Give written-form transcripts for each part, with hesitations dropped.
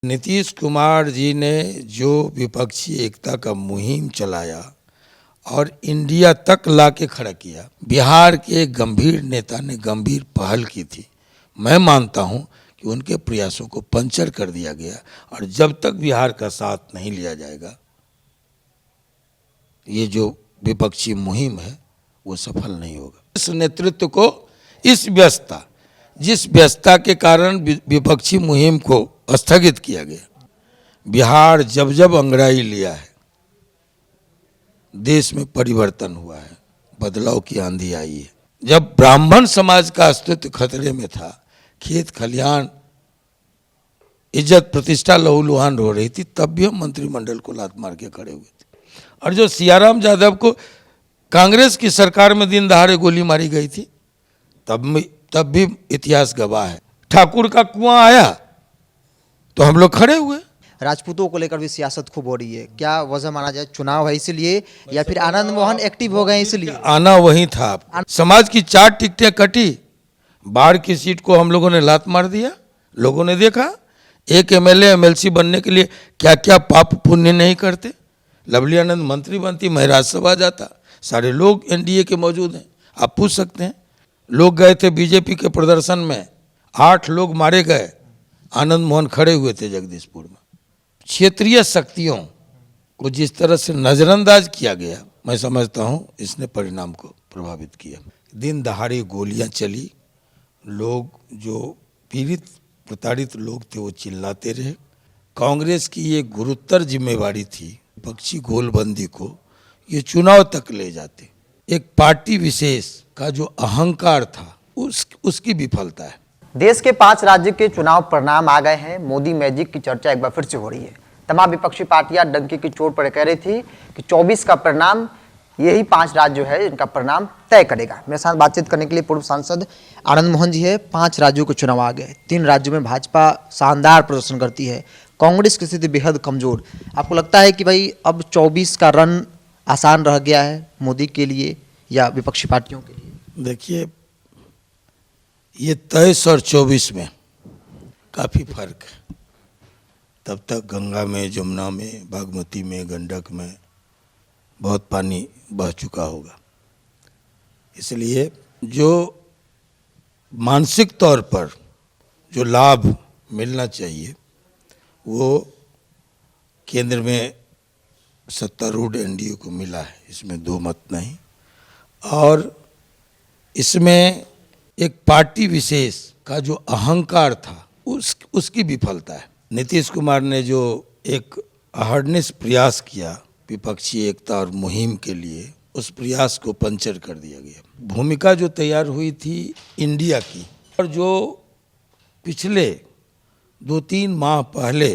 नीतीश कुमार जी ने जो विपक्षी एकता का मुहिम चलाया और इंडिया तक लाके खड़ा किया, बिहार के गंभीर नेता ने गंभीर पहल की थी। मैं मानता हूं कि उनके प्रयासों को पंचर कर दिया गया और जब तक बिहार का साथ नहीं लिया जाएगा, ये जो विपक्षी मुहिम है वो सफल नहीं होगा। इस नेतृत्व को जिस व्यस्तता के कारण विपक्षी मुहिम को स्थगित किया गया, बिहार जब जब अंगड़ाई लिया है, देश में परिवर्तन हुआ है, बदलाव की आंधी आई है। जब ब्राह्मण समाज का अस्तित्व खतरे में था, खेत खलिहान इज्जत प्रतिष्ठा लहूलुहान हो रही थी, तब भी हम मंत्रिमंडल को लात मार के खड़े हुए थे। और जो सियाराम यादव को कांग्रेस की सरकार में दिन दहाड़े गोली मारी गई थी, तब भी इतिहास गवाह है। ठाकुर का कुआं आया तो हम लोग खड़े हुए। राजपूतों को लेकर भी सियासत खूब हो रही है, क्या वजह माना जाए? चुनाव है इसलिए, या फिर आनंद मोहन एक्टिव हो गए इसलिए? आना वही था। समाज की 4 टिकटें कटी, बाढ़ की सीट को हम लोगों ने लात मार दिया। लोगों ने देखा एक एमएलए एमएलसी बनने के लिए क्या क्या पाप पुण्य नहीं करते। लवली आनंद मंत्री बनती, मैं राज्यसभा जाता, सारे लोग एनडीए के मौजूद हैं, आप पूछ सकते हैं। लोग गए थे बीजेपी के प्रदर्शन में, 8 लोग मारे गए, आनंद मोहन खड़े हुए थे जगदीशपुर में। क्षेत्रीय शक्तियों को जिस तरह से नज़रअंदाज किया गया, मैं समझता हूं इसने परिणाम को प्रभावित किया। दिन दहाड़े गोलियां चली, लोग जो पीड़ित प्रताड़ित लोग थे वो चिल्लाते रहे। कांग्रेस की ये गुरुतर जिम्मेवारी थी विपक्षी गोलबंदी को ये चुनाव तक ले जाते। एक पार्टी विशेष का जो अहंकार था उसकी विफलता है। देश के 5 राज्य के चुनाव परिणाम आ गए हैं। मोदी मैजिक की चर्चा एक बार फिर से हो रही है। तमाम विपक्षी पार्टियां डंके की चोट पर कह रही थी कि 24 का परिणाम यही 5 राज्य जो है इनका परिणाम तय करेगा। मेरे साथ बातचीत करने के लिए पूर्व सांसद आनंद मोहन जी है। 5 राज्यों के चुनाव आ गए, 3 राज्यों में भाजपा शानदार प्रदर्शन करती है, कांग्रेस की स्थिति बेहद कमजोर। आपको लगता है कि भाई अब 24 का रन आसान रह गया है मोदी के लिए या विपक्षी पार्टियों के लिए? देखिए, ये 23 और 24 में काफ़ी फर्क है। तब तक गंगा में, जमुना में, बागमती में, गंडक में बहुत पानी बह चुका होगा। इसलिए जो मानसिक तौर पर जो लाभ मिलना चाहिए वो केंद्र में सत्तारूढ़ एनडीए को मिला है, इसमें दो मत नहीं। और इसमें एक पार्टी विशेष का जो अहंकार था उसकी विफलता है। नीतीश कुमार ने जो एक अहर्निश प्रयास किया विपक्षी एकता और मुहिम के लिए, उस प्रयास को पंचर कर दिया गया। भूमिका जो तैयार हुई थी इंडिया की, और जो पिछले 2-3 माह पहले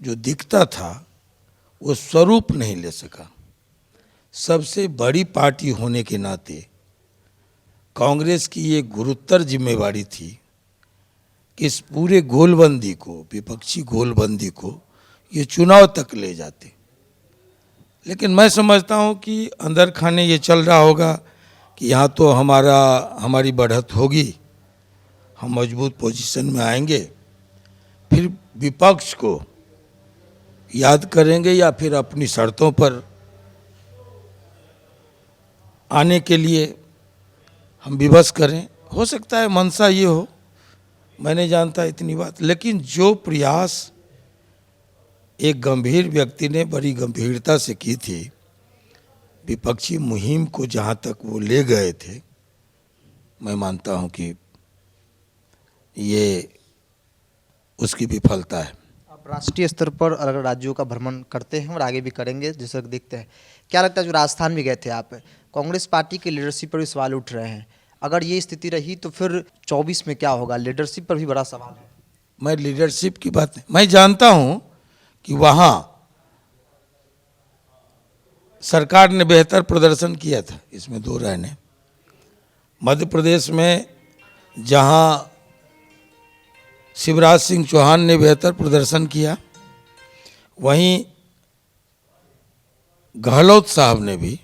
जो दिखता था वो स्वरूप नहीं ले सका। सबसे बड़ी पार्टी होने के नाते कांग्रेस की ये गुरुतर जिम्मेवारी थी कि इस पूरे गोलबंदी को, विपक्षी गोलबंदी को ये चुनाव तक ले जाते। लेकिन मैं समझता हूँ कि अंदर खाने ये चल रहा होगा कि यहाँ तो हमारी बढ़त होगी, हम मजबूत पोजीशन में आएंगे, फिर विपक्ष को याद करेंगे या फिर अपनी शर्तों पर आने के लिए हम विवश करें। हो सकता है मंशा ये हो, मैं नहीं जानता इतनी बात। लेकिन जो प्रयास एक गंभीर व्यक्ति ने बड़ी गंभीरता से की थी, विपक्षी मुहिम को जहाँ तक वो ले गए थे, मैं मानता हूँ कि ये उसकी विफलता है। आप राष्ट्रीय स्तर पर अलग अलग राज्यों का भ्रमण करते हैं और आगे भी करेंगे जैसा कि देखते हैं। क्या लगता है, जो राजस्थान भी गए थे आप, कांग्रेस पार्टी की लीडरशिप पर भी सवाल उठ रहे हैं। अगर ये स्थिति रही तो फिर 24 में क्या होगा? लीडरशिप पर भी बड़ा सवाल है। मैं लीडरशिप की बात नहीं, मैं जानता हूं कि वहां सरकार ने बेहतर प्रदर्शन किया था, इसमें 2 राय नहीं। मध्य प्रदेश में जहां शिवराज सिंह चौहान ने बेहतर प्रदर्शन किया, वहीं गहलोत साहब ने भी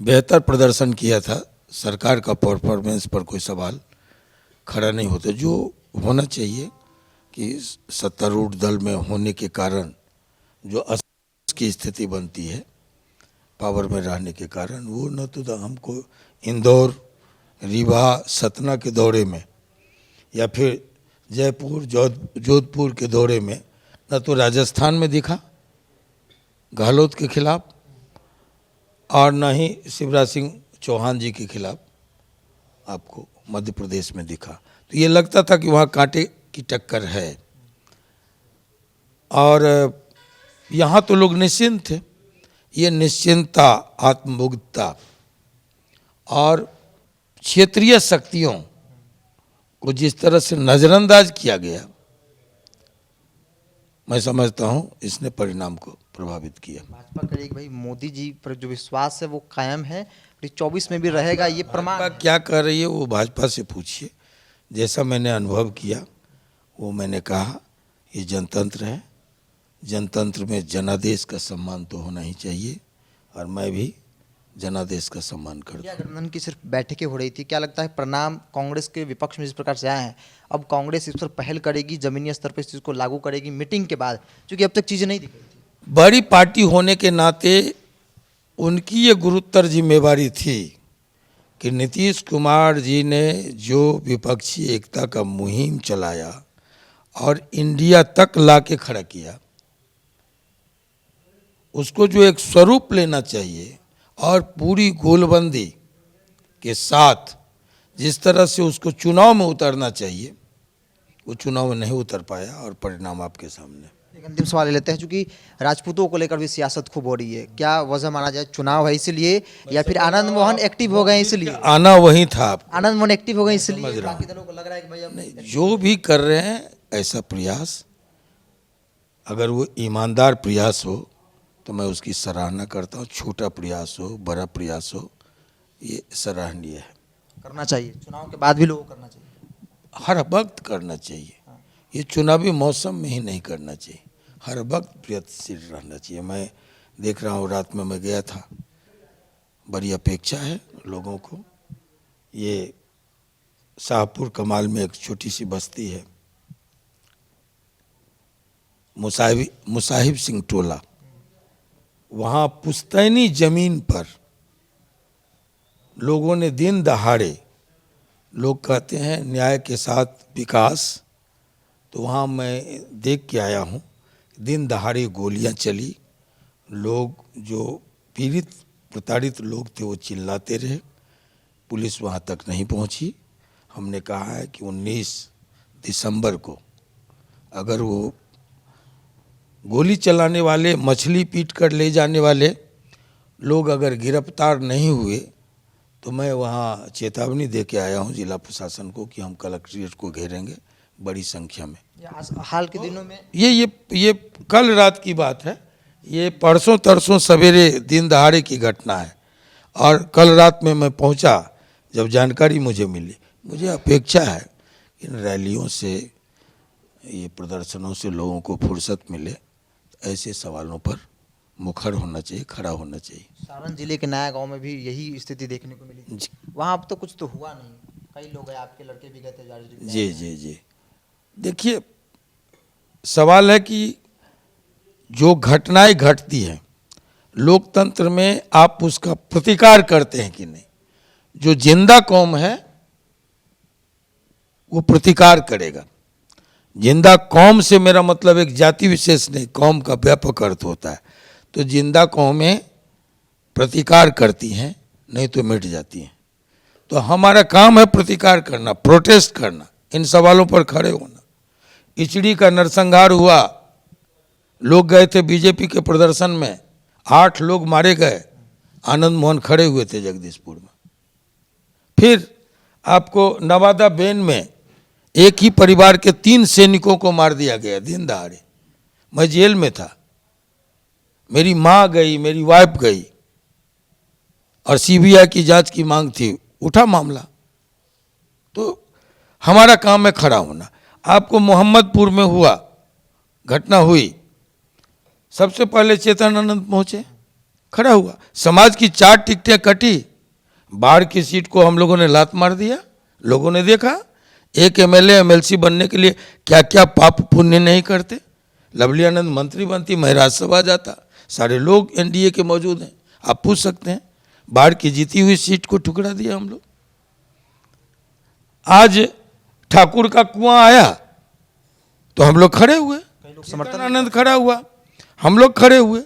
बेहतर प्रदर्शन किया था। सरकार का परफॉर्मेंस पर कोई सवाल खड़ा नहीं होता। जो होना चाहिए कि सत्तारूढ़ दल में होने के कारण जो असमंजस की स्थिति बनती है पावर में रहने के कारण, वो न तो हमको इंदौर, रीवा, सतना के दौरे में या फिर जयपुर, जोधपुर के दौरे में, न तो राजस्थान में दिखा गहलोत के खिलाफ और न ही शिवराज सिंह चौहान जी के खिलाफ आपको मध्य प्रदेश में दिखा। तो ये लगता था कि वहाँ कांटे की टक्कर है। और यहाँ तो लोग निश्चिंत थे। ये निश्चिंतता, आत्ममुग्धता और क्षेत्रीय शक्तियों को जिस तरह से नज़रअंदाज किया गया, मैं समझता हूँ इसने परिणाम को प्रभावित किया। भाजपा करेगी भाई, मोदी जी पर जो विश्वास है वो कायम है, 24 में भी रहेगा, ये प्रमाण भाजपा क्या कर रही है वो भाजपा से पूछिए। जैसा मैंने अनुभव किया वो मैंने कहा, ये जनतंत्र है, जनतंत्र में जनादेश का सम्मान तो होना ही चाहिए और मैं भी जनादेश का सम्मान करता हूं। गठबंधन की सिर्फ बैठकें हो रही थी, क्या लगता है परिणाम कांग्रेस के विपक्ष में जिस प्रकार से आए हैं, अब कांग्रेस इस पर पहल करेगी, जमीनी स्तर पर इस चीज़ को लागू करेगी मीटिंग के बाद, क्योंकि अब तक चीज़ें नहीं दिख रही थी। बड़ी पार्टी होने के नाते उनकी ये गुरुतर जिम्मेवारी थी कि नीतीश कुमार जी ने जो विपक्षी एकता का मुहिम चलाया और इंडिया तक ला के खड़ा किया, उसको जो एक स्वरूप लेना चाहिए और पूरी गोलबंदी के साथ जिस तरह से उसको चुनाव में उतरना चाहिए, वो चुनाव में नहीं उतर पाया और परिणाम आपके सामने। एक अंतिम सवाल लेते हैं, क्योंकि राजपूतों को लेकर भी सियासत खूब हो रही है, क्या वजह माना जाए चुनाव है इसलिए, या फिर आनंद मोहन एक्टिव हो गए इसलिए? आना वही था आपको, आनंद मोहन एक्टिव हो गए इसलिए समझ रहा हूं। बाकी दलों को लग रहा है कि भाई अब नहीं, जो भी कर रहे हैं ऐसा प्रयास, अगर वो ईमानदार प्रयास हो तो मैं उसकी सराहना करता हूँ। छोटा प्रयास हो, बड़ा प्रयास हो, ये सराहनीय है, करना चाहिए, चुनाव के बाद भी लोगों को करना चाहिए, हर वक्त करना चाहिए। ये चुनावी मौसम में ही नहीं करना चाहिए, हर वक्त प्रयत्नशील रहना चाहिए। मैं देख रहा हूँ, रात में मैं गया था, बड़ी अपेक्षा है लोगों को। ये शाहपुर कमाल में एक छोटी सी बस्ती है, मुसाहिब सिंह टोला, वहाँ पुश्तैनी जमीन पर लोगों ने दिन दहाड़े, लोग कहते हैं न्याय के साथ विकास, तो वहाँ मैं देख के आया हूँ, दिन दहाड़े गोलियां चली, लोग जो पीड़ित प्रताड़ित लोग थे वो चिल्लाते रहे, पुलिस वहाँ तक नहीं पहुँची। हमने कहा है कि 19 दिसंबर को अगर वो गोली चलाने वाले, मछली पीट कर ले जाने वाले लोग अगर गिरफ्तार नहीं हुए तो मैं वहाँ चेतावनी दे के आया हूँ जिला प्रशासन को कि हम कलेक्ट्रेट को घेरेंगे बड़ी संख्या में। हाल के दिनों में ये कल रात की बात है, ये परसों तरसों सवेरे दिन दहाड़े की घटना है और कल रात में मैं पहुंचा, जब जानकारी मुझे मिली। मुझे अपेक्षा है इन रैलियों से, ये प्रदर्शनों से लोगों को फुर्सत मिले, ऐसे सवालों पर मुखर होना चाहिए, खड़ा होना चाहिए। सारण जिले के नया गांव में भी यही स्थिति देखने को मिली, वहाँ अब तो कुछ तो हुआ नहीं, कई लोग गए, आपके लड़के भी गए थे। जी जी जी, देखिए सवाल है कि जो घटनाएं घटती हैं लोकतंत्र में, आप उसका प्रतिकार करते हैं कि नहीं। जो जिंदा कौम है वो प्रतिकार करेगा। जिंदा कौम से मेरा मतलब एक जाति विशेष नहीं, कौम का व्यापक अर्थ होता है। तो जिंदा कौमें प्रतिकार करती हैं, नहीं तो मिट जाती हैं। तो हमारा काम है प्रतिकार करना, प्रोटेस्ट करना, इन सवालों पर खड़े होना। इचड़ी का नरसंहार हुआ, लोग गए थे बीजेपी के प्रदर्शन में, 8 लोग मारे गए, आनंद मोहन खड़े हुए थे जगदीशपुर में। फिर आपको नवादा बेन में एक ही परिवार के 3 सैनिकों को मार दिया गया दिन दहाड़े। मैं जेल में था, मेरी माँ गई, मेरी वाइफ गई और सीबीआई की जांच की मांग थी, उठा मामला। तो हमारा काम है खड़ा होना। आपको मोहम्मदपुर में हुआ, घटना हुई, सबसे पहले चेतनानंद पहुंचे, खड़ा हुआ। समाज की 4 टिकटें कटी, बाढ़ की सीट को हम लोगों ने लात मार दिया, लोगों ने देखा। एक एमएलए एमएलसी बनने के लिए क्या क्या पाप पुण्य नहीं करते। लवली आनंद मंत्री बनती, मैं राज्यसभा जाता, सारे लोग एनडीए के मौजूद हैं, आप पूछ सकते हैं। बाढ़ की जीती हुई सीट को ठुकरा दिया हम लोग। आज ठाकुर का कुआं आया तो हम लोग खड़े हुए, समर्थन आनंद खड़ा हुआ, हम लोग खड़े हुए।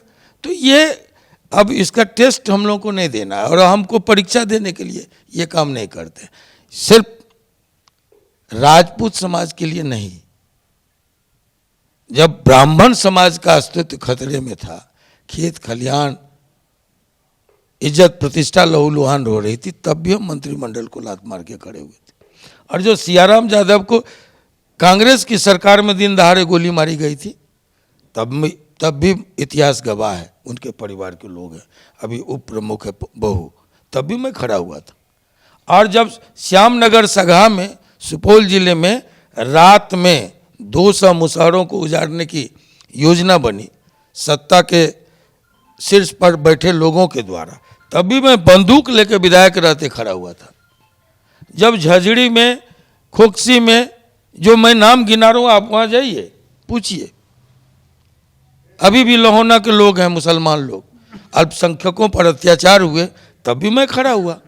तो ये अब इसका टेस्ट हम लोग को नहीं देना है और हमको परीक्षा देने के लिए ये काम नहीं करते। सिर्फ राजपूत समाज के लिए नहीं, जब ब्राह्मण समाज का अस्तित्व खतरे में था, खेत खलिहान इज्जत प्रतिष्ठा लहूलुहान हो रही थी, तब भी हम मंत्रिमंडल को लात मार के खड़े हुए थे। और जो सियाराम यादव को कांग्रेस की सरकार में दिन दहाड़े गोली मारी गई थी, तब भी इतिहास गवाह है, उनके परिवार के लोग हैं, अभी उप प्रमुख है बहू, तब भी मैं खड़ा हुआ था। और जब श्यामनगर सगहा में सुपौल जिले में रात में 200 मुसहरों को उजाड़ने की योजना बनी सत्ता के शीर्ष पर बैठे लोगों के द्वारा, तब भी मैं बंदूक लेकर विधायक रहते खड़ा हुआ था। जब झजड़ी में, खोकसी में, जो मैं नाम गिना रहा हूँ, आप वहाँ जाइए पूछिए, अभी भी लोहना के लोग हैं, मुसलमान लोग, अल्पसंख्यकों पर अत्याचार हुए, तब भी मैं खड़ा हुआ।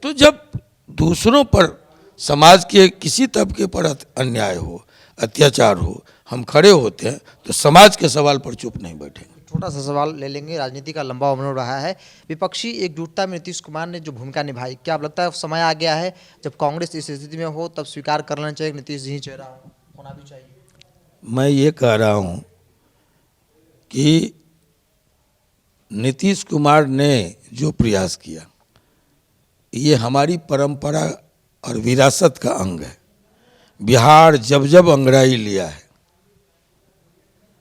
तो जब दूसरों पर, समाज के किसी तबके पर अन्याय हो, अत्याचार हो, हम खड़े होते हैं तो समाज के सवाल पर चुप नहीं बैठेंगे। छोटा सा सवाल ले लेंगे, राजनीति का लंबा उम्र रहा है, विपक्षी एकजुटता में नीतीश कुमार ने जो भूमिका निभाई, क्या अब लगता है समय आ गया है जब कांग्रेस इस स्थिति में हो तब स्वीकार कर लेना चाहिए, नीतीश जी चेहरा होना भी चाहिए? मैं ये कह रहा हूँ कि नीतीश कुमार ने जो प्रयास किया, ये हमारी परंपरा और विरासत का अंग है। बिहार जब जब अंगड़ाई लिया है,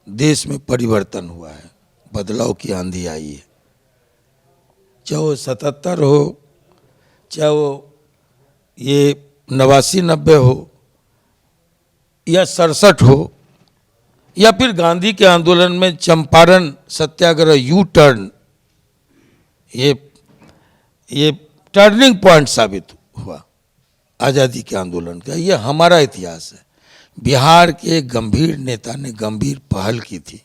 देश में परिवर्तन हुआ है, बदलाव की आंधी आई है। चाहे वो 77 हो, चाहे वो ये 89-90 हो, या 67 हो, या फिर गांधी के आंदोलन में चंपारण सत्याग्रह, यू टर्न, ये टर्निंग पॉइंट साबित हुआ आज़ादी के आंदोलन का। ये हमारा इतिहास है। बिहार के गंभीर नेता ने गंभीर पहल की थी,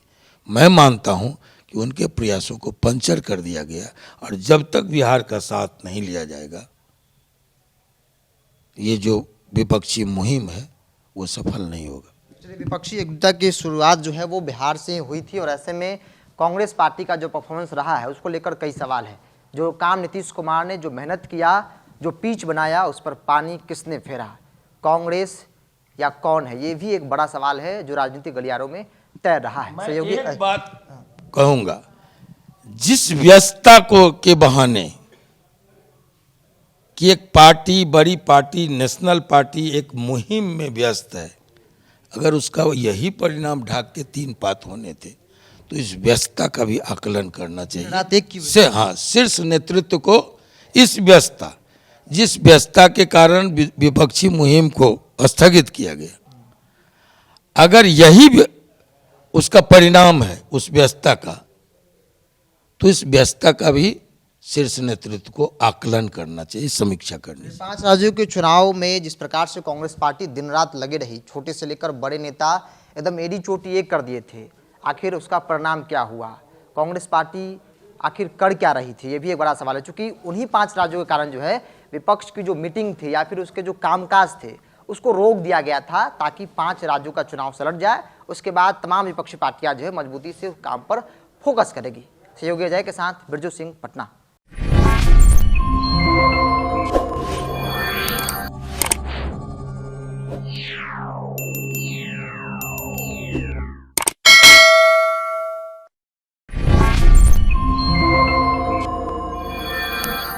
मैं मानता हूं कि उनके प्रयासों को पंचर कर दिया गया, और जब तक बिहार का साथ नहीं लिया जाएगा, ये जो विपक्षी मुहिम है वो सफल नहीं होगा। विपक्षी एकजुटता की शुरुआत जो है वो बिहार से हुई थी, और ऐसे में कांग्रेस पार्टी का जो परफॉर्मेंस रहा है उसको लेकर कई सवाल हैं। जो काम नीतीश कुमार ने जो मेहनत किया, जो पिच बनाया, उस पर पानी किसने फेरा, कांग्रेस या कौन है, ये भी एक बड़ा सवाल है जो राजनीतिक गलियारों में तैर रहा है। मैं एक बात कहूंगा, जिस व्यस्तता को के बहाने कि एक पार्टी, बड़ी पार्टी, नेशनल पार्टी एक मुहिम में व्यस्त है, अगर उसका यही परिणाम ढाक के 3 पात होने थे तो इस व्यस्तता का भी आकलन करना चाहिए। हाँ, शीर्ष नेतृत्व को इस व्यस्तता, जिस व्यस्तता के कारण विपक्षी मुहिम को स्थगित किया गया, अगर यही उसका परिणाम है उस व्यस्तता का, तो इस व्यस्तता का भी शीर्ष नेतृत्व को आकलन करना चाहिए, समीक्षा करनी चाहिए। 5 राज्यों के चुनाव में जिस प्रकार से कांग्रेस पार्टी दिन रात लगे रही, छोटे से लेकर बड़े नेता एकदम एड़ी चोटी एक कर दिए थे, आखिर उसका परिणाम क्या हुआ, कांग्रेस पार्टी आखिर कर क्या रही थी, ये भी एक बड़ा सवाल है। चूंकि उन्हीं 5 राज्यों के कारण जो है विपक्ष की जो मीटिंग थी या फिर उसके जो कामकाज थे उसको रोक दिया गया था, ताकि 5 राज्यों का चुनाव सलट जाए, उसके बाद तमाम विपक्षी पार्टियां जो है मजबूती से उस काम पर फोकस करेगी। सहयोगी अजय के साथ बिरजू सिंह, पटना।